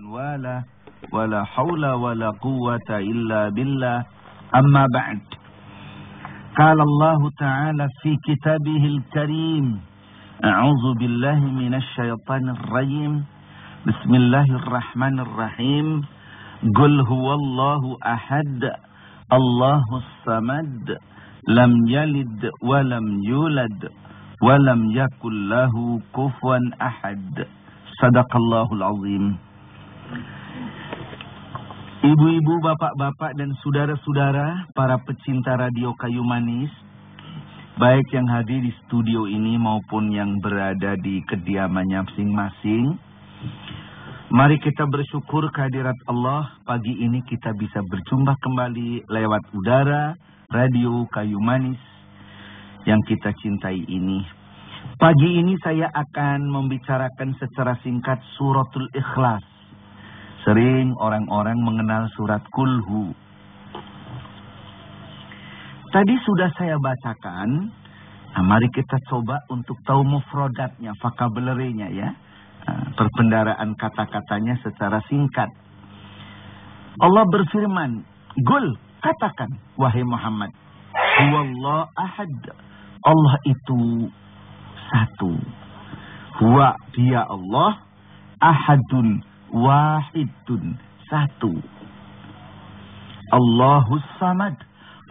والاه ولا حول ولا قوة إلا بالله أما بعد. قال الله تعالى في كتابه الكريم: أعوذ بالله من الشيطان الرجيم بسم الله الرحمن الرحيم قل هو الله أحد الله الصمد لم يلد ولم يولد ولم يكن له كفوا أحد. Sadaqallahul azim. Ibu-ibu, bapak-bapak dan saudara-saudara para pecinta radio Kayu Manis, baik yang hadir di studio ini maupun yang berada di kediamannya masing-masing, mari kita bersyukur kehadirat Allah. Pagi ini kita bisa berjumpa kembali lewat udara radio Kayu Manis yang kita cintai ini. Pagi ini saya akan membicarakan secara singkat suratul Ikhlas. Sering orang-orang mengenal surat Kulhu. Tadi sudah saya bacakan. Nah, mari kita coba untuk tahu mufradatnya, vocabulary-nya ya. Perbendaraan kata-katanya secara singkat. Allah berfirman, "Qul, katakan wahai Muhammad, huwallahu ahad." Allah itu satu. Huwa, dia Allah, ahadun, wahidun, satu. Allahus samad.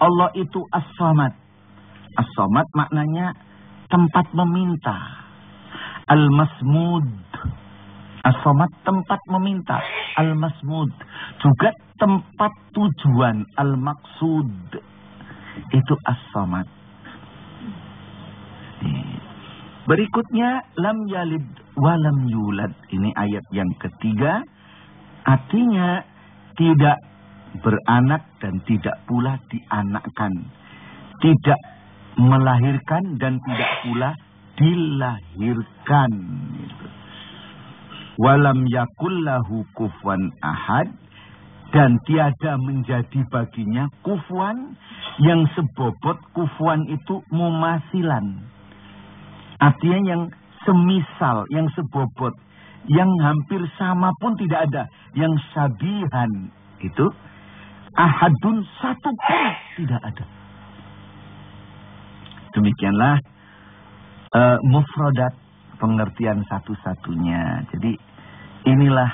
Allah itu as-samad. As-samad maknanya tempat meminta. Al-masmud. As-samad tempat meminta. Al-masmud juga tempat tujuan. Al-maksud. Itu as-samad. Berikutnya, lam yalid walam yulad. Ini ayat yang ketiga. Artinya tidak beranak dan tidak pula dianakkan. Tidak melahirkan dan tidak pula dilahirkan. Walam yakullahu kufuwan ahad. Dan tiada menjadi baginya kufuwan. Yang sebobot kufuwan itu mumasilan. Artinya yang semisal, yang sebobot, yang hampir sama pun tidak ada. Yang sabihan itu ahadun, satu pun tidak ada. Demikianlah mufradat, pengertian satu-satunya. Jadi inilah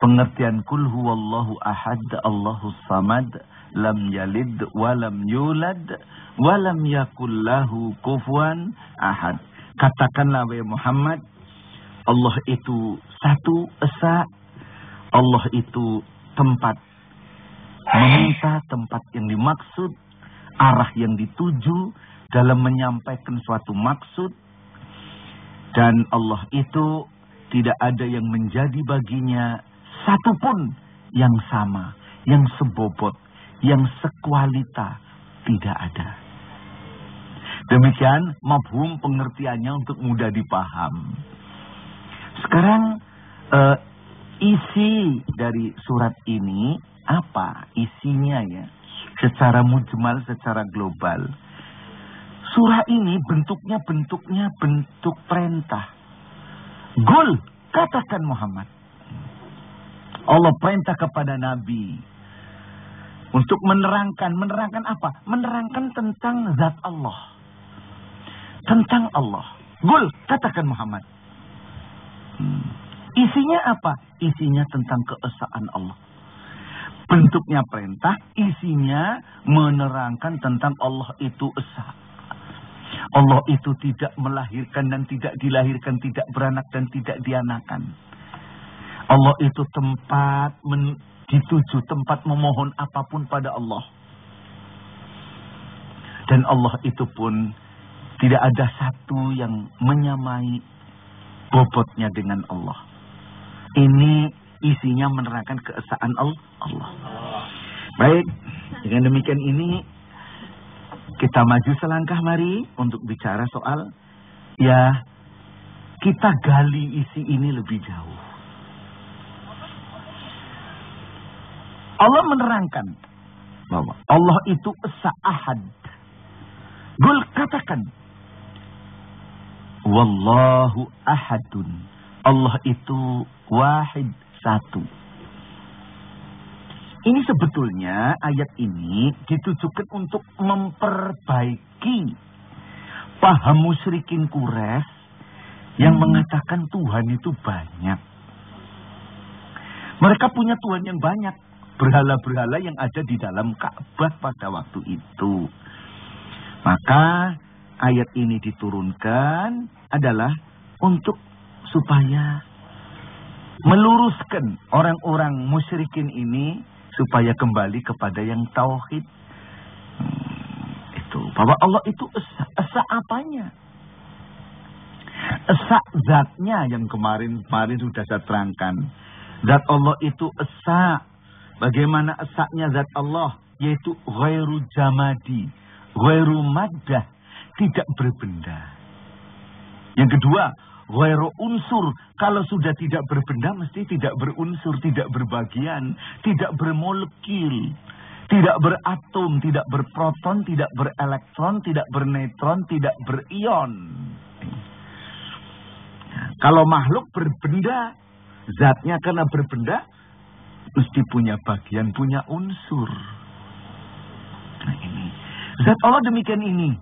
pengertian kul huwallahu ahad Allahus samad lam yalid walam yulad walam yakul lahu kufuwan ahad. Katakanlah wahai Muhammad, Allah itu satu, esa. Allah itu tempat meminta, tempat yang dimaksud, arah yang dituju dalam menyampaikan suatu maksud. Dan Allah itu tidak ada yang menjadi baginya satupun yang sama, yang sebobot, yang sekualita, tidak ada. Demikian mafhum pengertiannya untuk mudah dipaham. Sekarang isi dari surat ini apa isinya ya? Secara mujmal, secara global. Surah ini bentuknya bentuk perintah. Qul, katakan Muhammad. Allah perintah kepada Nabi untuk menerangkan apa? Menerangkan tentang zat Allah. Tentang Allah. Qul, katakan Muhammad. Isinya apa? Isinya tentang keesaan Allah. Bentuknya perintah, isinya menerangkan tentang Allah itu esa. Allah itu tidak melahirkan dan tidak dilahirkan, tidak beranak dan tidak dianakan. Allah itu tempat dituju, tempat memohon apapun pada Allah. Dan Allah itu pun tidak ada satu yang menyamai bobotnya dengan Allah. Ini isinya menerangkan keesaan Allah. Baik, dengan demikian ini kita maju selangkah mari untuk bicara soal ya kita gali isi ini lebih jauh. Allah menerangkan bahwa Allah itu esa ahad. Qul, katakan wallahu ahadun. Allah itu wahid, satu. Ini sebetulnya ayat ini ditujukan untuk memperbaiki paham musyrikin Quraisy yang mengatakan Tuhan itu banyak. Mereka punya Tuhan yang banyak. Berhala-berhala yang ada di dalam Ka'bah pada waktu itu. Maka ayat ini diturunkan adalah untuk supaya meluruskan orang-orang musyrikin ini supaya kembali kepada yang tauhid. Itu bahwa Allah itu esa apanya? Esa zatnya yang kemarin sudah saya terangkan. Zat Allah itu esa. Bagaimana esanya zat Allah? Yaitu ghairu jamadi, ghairu maddah, tidak berbenda. Yang kedua, ghairu unsur. Kalau sudah tidak berbenda mesti tidak berunsur, tidak berbagian, tidak bermolekul, tidak beratom, tidak berproton, tidak berelektron, tidak berneutron, tidak berion. Kalau makhluk berbenda, zatnya karena berbenda mesti punya bagian, punya unsur. Nah ini zat Allah demikian ini.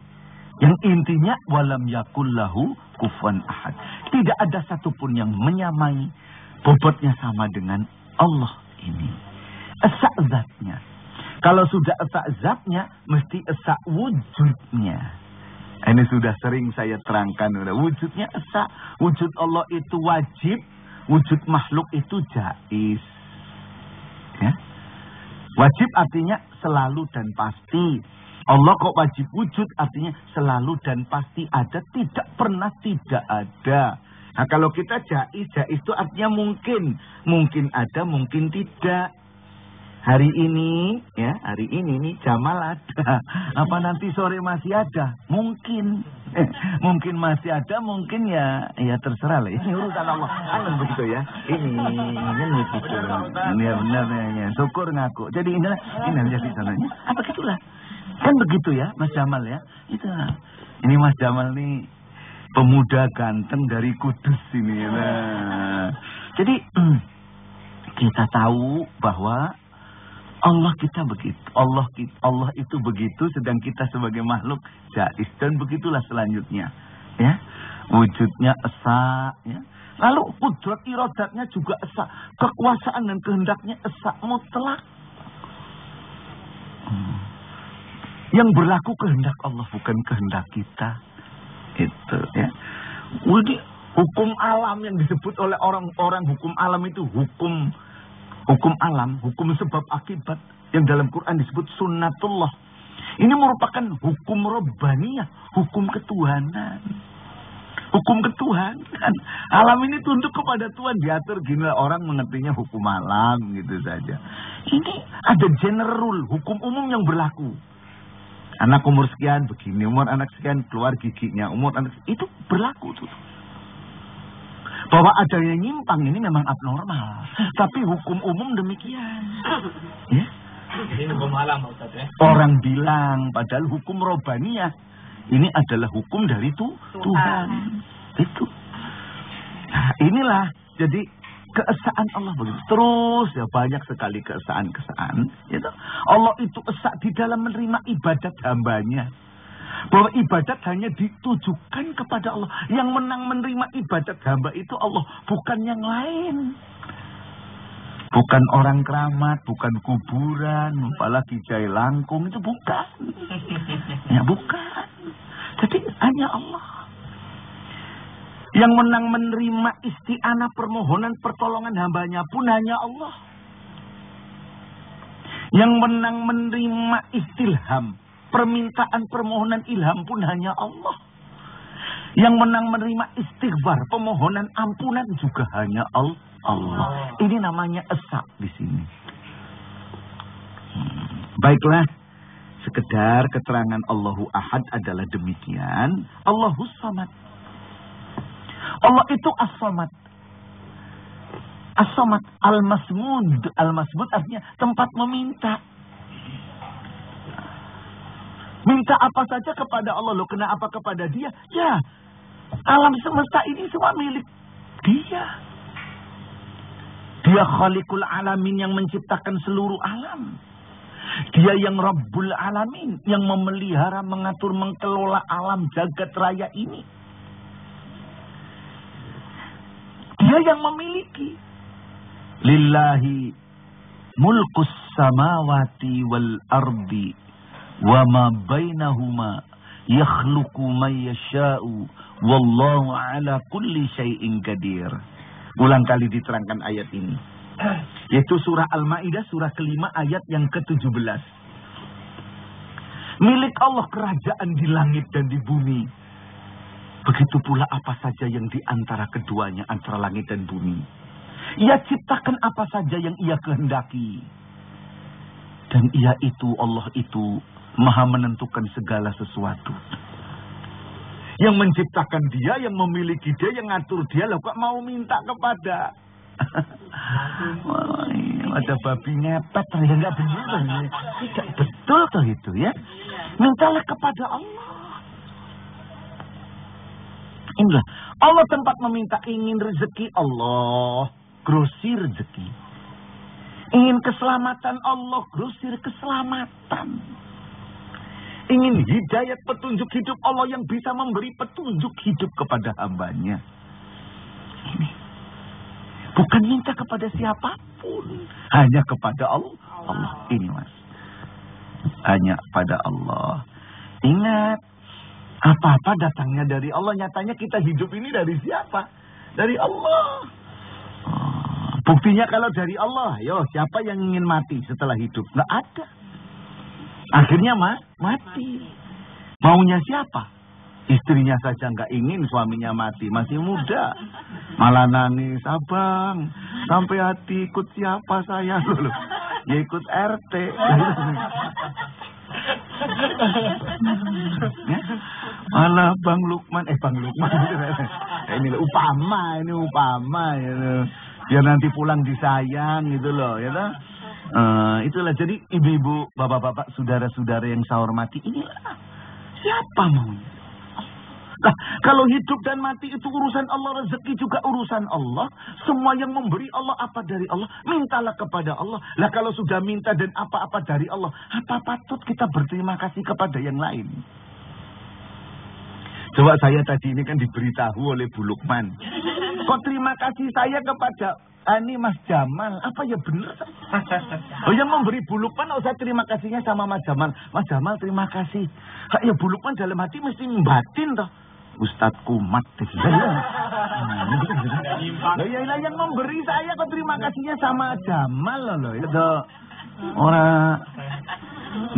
Yang intinya walam yakul lahu kufuwan ahad. Tidak ada satupun yang menyamai, bobotnya sama dengan Allah ini. Esa zatnya. Kalau sudah esa zatnya, mesti esa wujudnya. Ini sudah sering saya terangkan. Wujudnya esa. Wujud Allah itu wajib. Wujud makhluk itu jaiz. Ya? Wajib artinya selalu dan pasti. Allah kok wajib wujud artinya selalu dan pasti ada, tidak pernah tidak ada. Nah kalau kita jaiz itu artinya mungkin ada, mungkin tidak. Hari ini nih Jamal ada, apa nanti sore masih ada? Mungkin masih ada, mungkin ya terserah lah. Ini urusan Allah, kan begitu ya. Ini begitu. Ini benar ya. Syukur ngaku. Jadi ini jadi sananya. Apa gitulah. Kan begitu ya Mas Jamal ya. Itu. Ini Mas Jamal nih pemuda ganteng dari Kudus ini. Nah. Jadi kita tahu bahwa Allah kita begitu. Allah itu begitu, sedang kita sebagai makhluk jaiz, dan begitulah selanjutnya. Ya. Wujudnya esa, ya. Lalu kudrat iradatnya juga esa, kekuasaan dan kehendaknya esa mutlak. Yang berlaku kehendak Allah, bukan kehendak kita. Itu ya. Jadi hukum alam yang disebut oleh orang-orang hukum alam itu hukum alam, hukum sebab akibat yang dalam Quran disebut sunnatullah. Ini merupakan hukum robbaniyah, hukum ketuhanan. Hukum ketuhanan. Alam ini tunduk kepada Tuhan, diatur gini lah, orang mengertinya hukum alam gitu saja. Ini ada general rule, hukum umum yang berlaku. Anak umur sekian begini, umur anak sekian keluar giginya, umur anak itu berlaku tuh. Bahwa ada yang nyimpang ini memang abnormal, tapi hukum umum demikian. Ya? Ini hukum alam Ustaz ya. Orang bilang padahal hukum robbaniyah ini adalah hukum dari Tuhan. Itu. Nah, inilah jadi keesaan Allah begitu. Terus ya banyak sekali keesaan. Gitu. Allah itu esa di dalam menerima ibadat hambanya. Bahwa ibadat hanya ditujukan kepada Allah. Yang menang menerima ibadat hamba itu Allah, bukan yang lain. Bukan orang keramat, bukan kuburan, apalagi jai langkung, itu bukan. Ya bukan. Jadi hanya Allah. Yang menang menerima isti'anah permohonan pertolongan hambanya pun hanya Allah. Yang menang menerima istilham, permintaan permohonan ilham pun hanya Allah. Yang menang menerima istighfar, pemohonan ampunan juga hanya Allah. Ini namanya esa di sini. Baiklah, sekedar keterangan Allahu Ahad adalah demikian. Allahus Samad. Allah itu as-samad. As-samad, al-masmud. Al-masmud artinya tempat meminta. Minta apa saja kepada Allah. Loh, kenapa kepada dia? Ya, alam semesta ini semua milik dia. Dia Khaliqul Alamin yang menciptakan seluruh alam. Dia yang Rabbul Alamin yang memelihara, mengatur, mengelola alam jagat raya ini. Dia yang memiliki. Lillahi mulkus samawati wal ardi wa ma bainahuma yakhluqu man yasha'u wallahu ala kulli syai'in qadir. Ulang kali diterangkan ayat ini. Yaitu surah Al-Maidah surah kelima ayat yang ke-17. Milik Allah kerajaan di langit dan di bumi. Begitu pula apa saja yang di antara keduanya, antara langit dan bumi. Ia ciptakan apa saja yang ia kehendaki. Dan ia itu, Allah itu, maha menentukan segala sesuatu. Yang menciptakan dia, yang memiliki dia, yang ngatur dia, lah kok mau minta kepada... ada babi ngepet, ya enggak begitu. Tidak betul toh itu ya. Mintalah kepada Allah. Inilah Allah tempat meminta. Ingin rezeki Allah, grosir rezeki. Ingin keselamatan Allah, grosir keselamatan. Ingin hidayat petunjuk hidup Allah yang bisa memberi petunjuk hidup kepada hambanya. Ini bukan minta kepada siapapun, hanya kepada Allah. Ini mas, hanya pada Allah. Ingat, apa-apa datangnya dari Allah. Nyatanya kita hidup ini dari siapa? Dari Allah. Buktinya kalau dari Allah, siapa yang ingin mati setelah hidup? Nggak ada. Akhirnya mati. Maunya siapa? Istrinya saja nggak ingin suaminya mati, masih muda, malah nangis, abang, sampai hati ikut siapa saya loh, ya ikut RT. Malah Bang Lukman, ini upama ya, biar nanti pulang disayang gitu loh, ya toh. Itulah jadi ibu-ibu, bapak-bapak, saudara-saudara yang saya hormati, inilah siapa maunya. Nah, kalau hidup dan mati itu urusan Allah, rezeki juga urusan Allah. Semua yang memberi Allah apa dari Allah, mintalah kepada Allah. Lah kalau sudah minta dan apa-apa dari Allah, apa patut kita berterima kasih kepada yang lain? Coba saya tadi ini kan diberitahu oleh Bu Lukman. Kok terima kasih saya kepada ini Mas Jamal, apa ya bener? Oh yang memberi Bu Lukman, saya terima kasihnya sama Mas Jamal. Mas Jamal terima kasih. Ya Bu Lukman dalam hati mesti batin toh. Ustadz kumat. Ya yang memberi saya kok terima kasihnya sama Jamal loh. Itu orang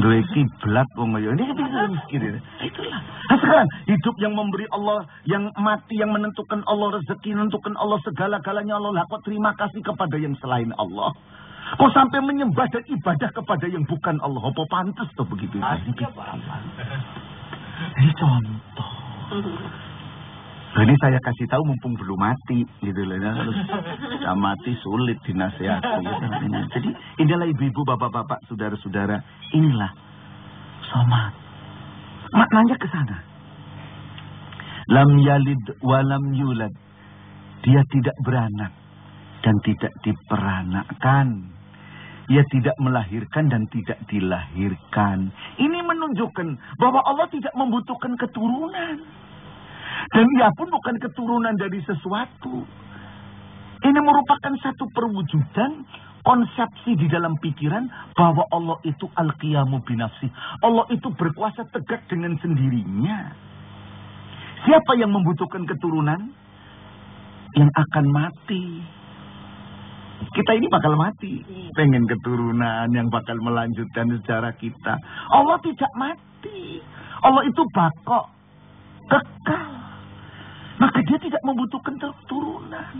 duwe kiblat wong yo. Ini bisa mikir. Itulah. Nah, sekarang hidup yang memberi Allah, yang mati yang menentukan Allah, rezeki menentukan Allah, segala-galanya Allah. Lah kok terima kasih kepada yang selain Allah? Kok sampai menyembah dan ibadah kepada yang bukan Allah? Apa pantas tuh begitu? Ini contoh. Nah, ini saya kasih tahu mumpung belum mati gitu loh. Sudah mati sulit dinasihati gitu. Jadi inilah ibu-ibu, bapak-bapak, saudara-saudara, inilah somat. Maknanya ke sana. Lam yalid wa lam yulad. Dia tidak beranak dan tidak diperanakkan. Ia tidak melahirkan dan tidak dilahirkan. Ini menunjukkan bahwa Allah tidak membutuhkan keturunan. Dan ia pun bukan keturunan dari sesuatu. Ini merupakan satu perwujudan konsepsi di dalam pikiran bahwa Allah itu al-qiyamu binafsi. Allah itu berkuasa tegak dengan sendirinya. Siapa yang membutuhkan keturunan? Yang akan mati. Kita ini bakal mati. Pengen keturunan yang bakal melanjutkan sejarah kita. Allah tidak mati. Allah itu bakok. Kekal. Maka dia tidak membutuhkan keturunan.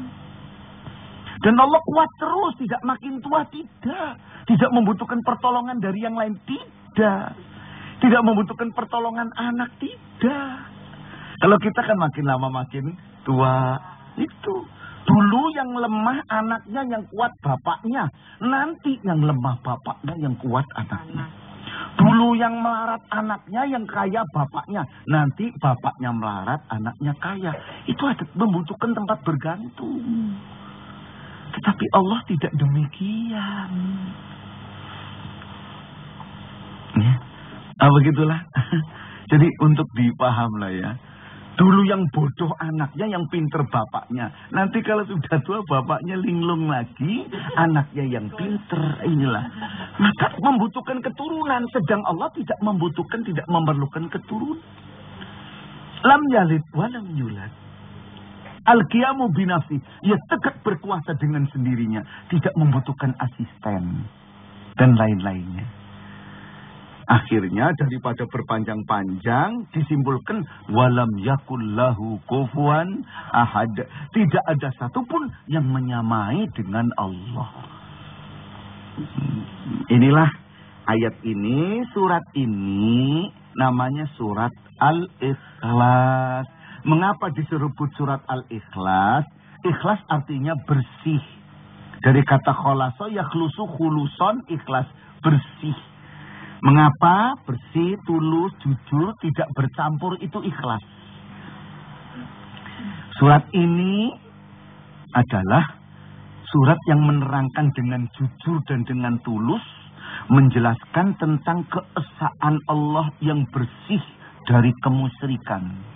Dan Allah kuat terus. Tidak makin tua. Tidak. Tidak membutuhkan pertolongan dari yang lain. Tidak. Tidak membutuhkan pertolongan anak. Tidak. Kalau kita kan makin lama makin tua. Itu. Dulu yang lemah anaknya, yang kuat bapaknya. Nanti yang lemah bapaknya, yang kuat anaknya. Dulu yang melarat anaknya, yang kaya bapaknya. Nanti bapaknya melarat, anaknya kaya. Itu ada membutuhkan tempat bergantung. Tetapi Allah tidak demikian. Ya. Begitulah. Jadi untuk dipaham lah ya. Dulu yang bodoh anaknya, yang pinter bapaknya. Nanti kalau sudah tua bapaknya linglung lagi, anaknya yang pinter. Inilah. Maka membutuhkan keturunan. Sedang Allah tidak membutuhkan, tidak memerlukan keturunan. Lam yalid walam yulad. Al-qiyamu binafsi. Ia tegak berkuasa dengan sendirinya. Tidak membutuhkan asisten. Dan lain-lainnya. Akhirnya daripada berpanjang-panjang disimpulkan walam yakul lahu kufuwan ahad. Tidak ada satupun yang menyamai dengan Allah. Inilah ayat ini, surat ini namanya surat Al-Ikhlas. Mengapa disebut surat Al-Ikhlas? Ikhlas artinya bersih. Dari kata kholaso yakhlusu khuluson, ikhlas, bersih. Mengapa bersih, tulus, jujur, tidak bercampur, itu ikhlas. Surat ini adalah surat yang menerangkan dengan jujur dan dengan tulus, menjelaskan tentang keesaan Allah yang bersih dari kemusyrikan.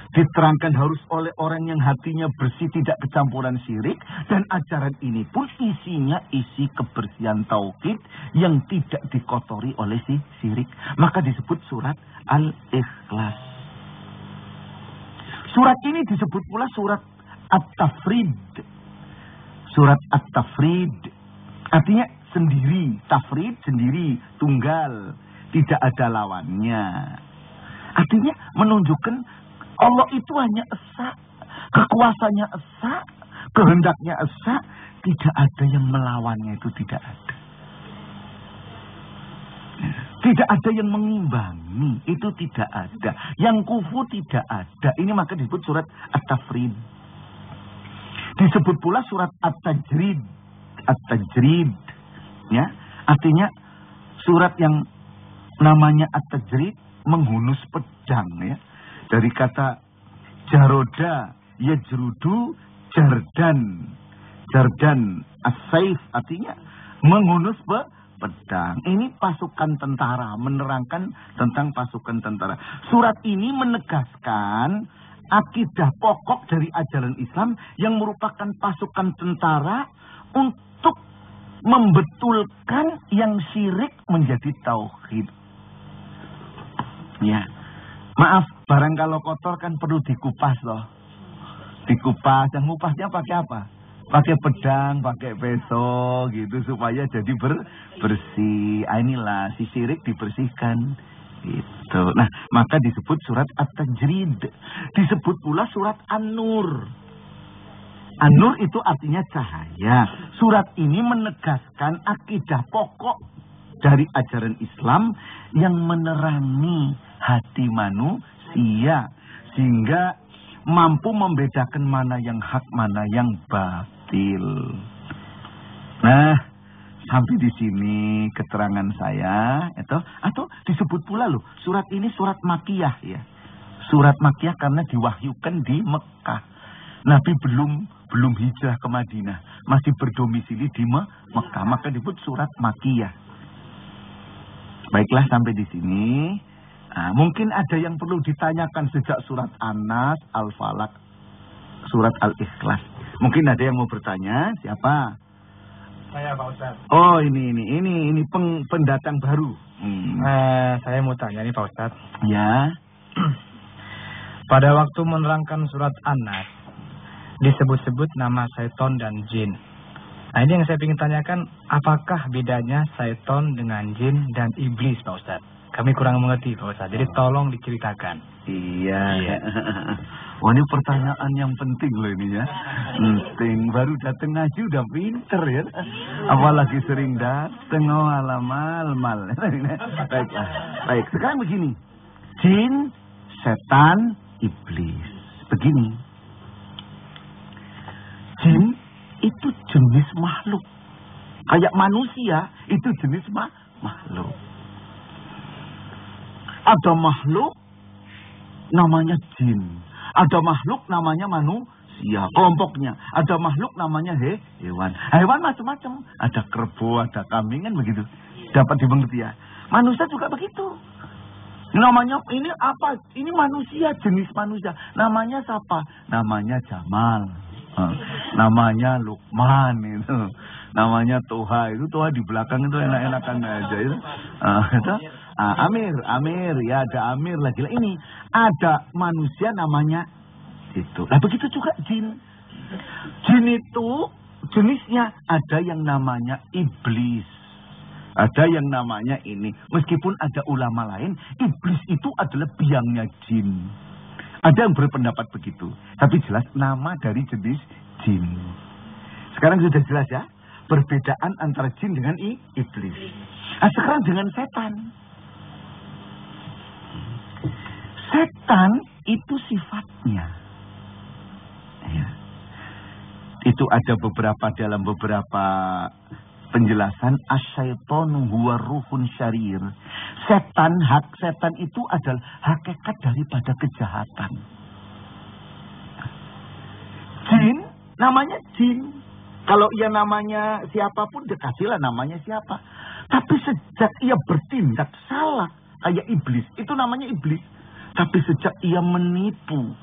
Diterangkan harus oleh orang yang hatinya bersih, tidak kecampuran syirik. Dan ajaran ini pun isinya isi kebersihan tauhid yang tidak dikotori oleh si syirik. Maka disebut surat Al-Ikhlas. Surat ini disebut pula surat At-Tafrid. Surat At-Tafrid artinya sendiri. Tafrid sendiri, tunggal, tidak ada lawannya. Artinya menunjukkan Allah itu hanya esa, kekuasaannya esa, kehendaknya esa, tidak ada yang melawannya, itu tidak ada. Tidak ada yang mengimbangi, itu tidak ada. Yang kufu tidak ada. Ini maka disebut surat At-Tafrid. Disebut pula surat At-Tajrid. At-Tajrid, ya, artinya surat yang namanya At-Tajrid, menghunus pedang, ya. Dari kata jaroda, yajrudu, jardan. Jardan, as-saif, artinya menghunus pedang. Ini pasukan tentara, menerangkan tentang pasukan tentara. Surat ini menegaskan akidah pokok dari ajaran Islam yang merupakan pasukan tentara untuk membetulkan yang syirik menjadi tauhid. Ya. Maaf, barang kalau kotor kan perlu dikupas loh. Dikupas, yang ngupasnya pakai apa? Pakai pedang, pakai pisau gitu supaya jadi bersih. Inilah si syirik dibersihkan. Gitu. Nah, maka disebut surat At-Tajrid. Disebut pula surat An-Nur. An-Nur itu artinya cahaya. Surat ini menegaskan akidah pokok dari ajaran Islam yang menerangi hati manusia sehingga mampu membedakan mana yang hak, mana yang batil. Nah, sampai di sini keterangan saya, atau disebut pula loh, surat ini surat Makkiyah ya. Surat Makkiyah karena diwahyukan di Mekah. Nabi belum hijrah ke Madinah, masih berdomisili di Mekah, maka disebut surat Makkiyah. Baiklah, sampai di sini. Nah, mungkin ada yang perlu ditanyakan sejak surat An-Nas, Al-Falaq, surat Al-Ikhlas. Mungkin ada yang mau bertanya, siapa? Saya Pak Ustaz. Oh, ini pendatang baru. Saya mau tanya nih Pak Ustaz. Ya. Pada waktu menerangkan surat An-Nas, disebut-sebut nama syaitan dan jin. Nah, ini yang saya ingin tanyakan, apakah bedanya syaitan dengan jin dan iblis Pak Ustaz? Kami kurang mengerti Pak Ustaz, jadi tolong diceritakan. Iya. Wah, ini pertanyaan yang penting loh ini ya. Penting, baru datang ngaji udah pinter ya. Apalagi sering datang, mal. Baiklah. Baik, sekarang begini. Jin, setan, iblis. Begini. Jin itu jenis makhluk. Kayak manusia, itu jenis makhluk. Ada makhluk namanya jin. Ada makhluk namanya manusia. manusia, kelompoknya. Ada makhluk namanya hewan. Hewan macam-macam. Ada kerbau, ada kambing, kan begitu. Dapat dimengerti ya. Manusia juga begitu. Namanya ini apa? Ini manusia, jenis manusia. Namanya siapa? Namanya Jamal. Namanya Lukman itu. Namanya Toha. Itu Toha di belakang itu enak-enakan aja itu. Amir, ya ada Amir lagi. Ini ada manusia namanya itu. Nah begitu juga jin. Jin itu jenisnya ada yang namanya iblis. Ada yang namanya ini. Meskipun ada ulama lain, iblis itu adalah biangnya jin. Ada yang berpendapat begitu. Tapi jelas nama dari jenis jin. Sekarang sudah jelas ya. Perbedaan antara jin dengan iblis. Nah, sekarang dengan setan. Setan itu sifatnya. Ya. Itu ada dalam beberapa penjelasan. Asyaitonu huwa ruhun syarir. Hak setan itu adalah hakikat daripada kejahatan. Jin, namanya jin. Kalau ia namanya siapapun, dikasihlah namanya siapa. Tapi sejak ia bertindak salah, kayak iblis, itu namanya iblis. Tapi sejak ia menipu,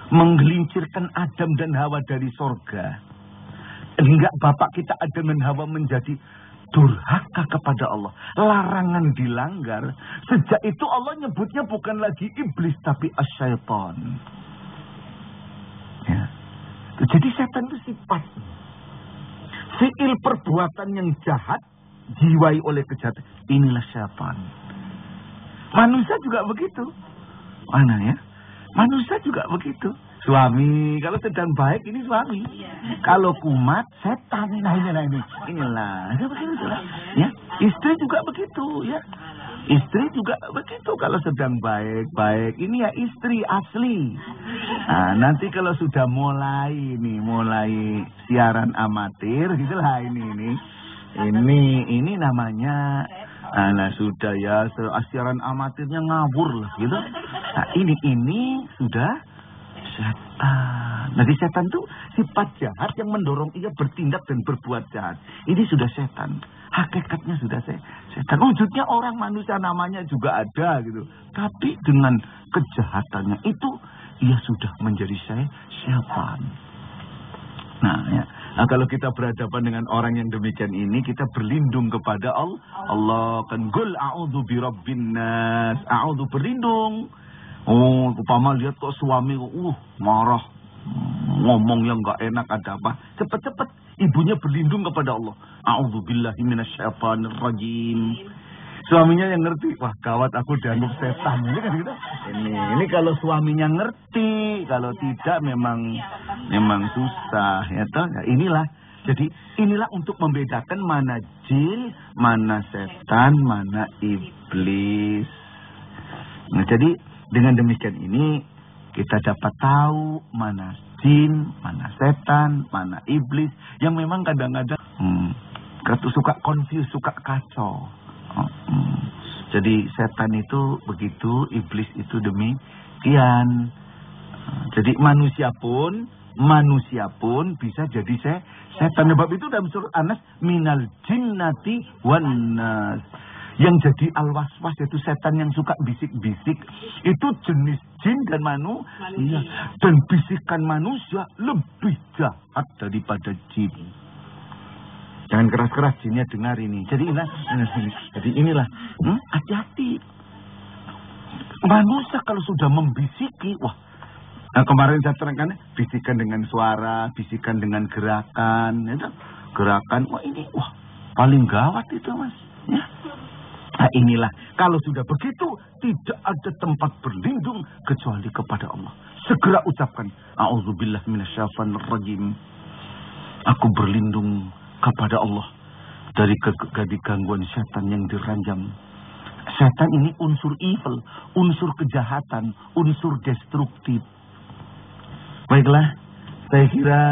menggelincirkan Adam dan Hawa dari sorga, hingga bapak kita Adam dan Hawa menjadi durhaka kepada Allah, larangan dilanggar. Sejak itu Allah nyebutnya bukan lagi iblis, tapi asyaitan. Ya. Jadi setan itu sifat. Fi'il perbuatan yang jahat, jiwai oleh kejahatan. Inilah syaitan. Manusia juga begitu. Mana ya? Manusia juga begitu. Suami, kalau sedang baik ini suami. Kalau kumat, setan. Nah ini. Inilah. Ya. Istri juga begitu ya. Istri juga begitu kalau sedang baik-baik. Ini ya istri asli. Nah, nanti kalau sudah mulai siaran amatir, gitulah ini namanya. Nah sudah ya siaran amatirnya ngawur lah gitu. Nah ini sudah setan. Nah di setan itu sifat jahat yang mendorong ia bertindak dan berbuat jahat. Ini sudah setan. Hakikatnya sudah setan. Wujudnya orang manusia namanya juga ada gitu. Tapi dengan kejahatannya itu ia sudah menjadi setan. Nah kalau kita berhadapan dengan orang yang demikian ini, kita berlindung kepada Allah. Kan qul a'udzu birabbin nas. A'udzu berlindung. Oh, upama lihat kok suami marah, ngomong yang enggak enak, ada apa? Cepat-cepat ibunya berlindung kepada Allah. A'udzubillahi minasyaitonir rajim. Suaminya yang ngerti, wah gawat aku dianggap setan. Ini kan gitu. Ini kalau suaminya ngerti, kalau tidak memang susah ya toh. Nah, inilah. Jadi inilah untuk membedakan mana jin, mana setan, mana iblis. Nah, jadi dengan demikian ini kita dapat tahu mana jin, mana setan, mana iblis yang memang kadang-kadang suka confuse, suka kacau. Jadi setan itu begitu, iblis itu demikian. Jadi manusia pun bisa jadi setan. Sebab itu dalam surah An-Nas minal jinnati wan nas. Yang jadi al-waswas yaitu setan yang suka bisik-bisik. Itu jenis jin dan manusia. Dan bisikan manusia lebih jahat daripada jin. Jangan keras-keras, jinnya dengar ini. Jadi inilah. Hati-hati. Manusia kalau sudah membisiki, wah. Nah, kemarin saya terangkan bisikan dengan suara, bisikan dengan gerakan, itu gerakan. Wah paling gawat itu mas. Ya. Nah inilah, kalau sudah begitu, tidak ada tempat berlindung kecuali kepada Allah. Segera ucapkan, a'udzubillahi minasyaitonir rajim. Aku berlindung kepada Allah dari gangguan setan yang diranjam. Setan ini unsur evil, unsur kejahatan, unsur destruktif. Baiklah, saya kira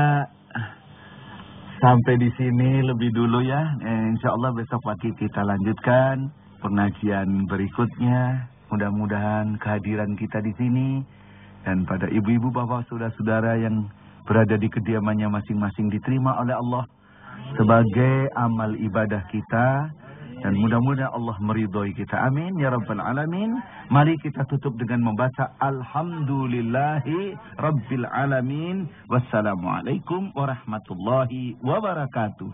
sampai di sini lebih dulu ya. Insya Allah besok pagi kita lanjutkan pengajian berikutnya. Mudah-mudahan kehadiran kita di sini dan pada ibu-ibu, bapak, saudara-saudara yang berada di kediamannya masing-masing diterima oleh Allah sebagai amal ibadah kita. Dan mudah-mudahan Allah meridhoi kita. Amin ya rabbal alamin. Mari kita tutup dengan membaca Alhamdulillahi Rabbil Alamin. Wassalamualaikum warahmatullahi wabarakatuh.